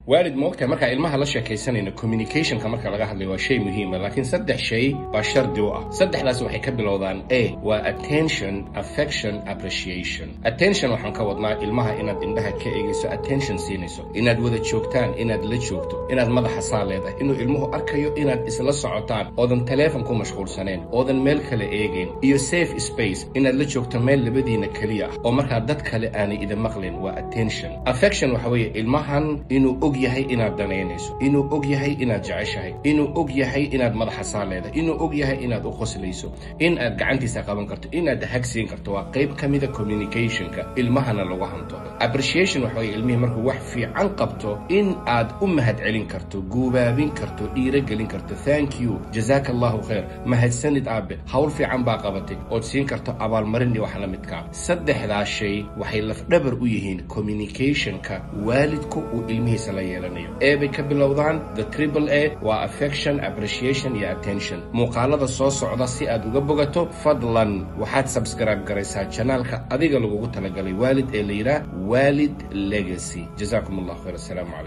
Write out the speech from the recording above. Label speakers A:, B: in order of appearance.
A: والد موقتها مركا ilmaha la sheekaysanayna communication ka marka laga hadlayo waa shay muhiim ah laakiin saddex shay baa shardi u ah saddexdaas waxay ka bilowdaan waa attention affection appreciation attention waxaan ka wadnaa ilmaha inaad indhaha ka eegayso attention siinayso inaad wada joogtaan inaad la joogto inaad madaxa saaleedahay inuu ilmuhu arkayo inaad isla socotaan oodan telefoon ku mashquulsaneen oodan meel kale eegeen iyo safe space inaad la joogto meel labadiina kaliya ah oo marka dad kale aanay idin maqlin waa attention affection waxa weeye ilmahan inuu og yahay inaad daneynayso inuu og yahay inaad jeceshahay inuu og yahay inaad madaxa saaleedahay inuu og yahay inaad u qoslayso in aad gacantiisa qaban karto inaad hagsiin karto waa qayb kamida communicationka ilmahana lagu hanto appreciation waxa weeye ilmihi markuu wax fiican qabto in aad u mahad celin karto guubaabin karto dhiirigelin karto thank you jazakallahu khair mahadsanid aabe hawl fiican baa qabatay oo siin karto abaalmarin iyo wax la midka saddexdaas shay waxay lafdhabar u yihiin communicationka waalidku uu ilmihiisa la yeelanayo bay ka bilowdaan the triple A waa affection appreciation iyo attention muuqaalada soo socda si aad uga bogato fadlan waxaad subscribe garaysaa channelka adiga lagu talagalay waalid ee la yiraahdo Walid Legacy jazakumullahu khair assalamu alaykum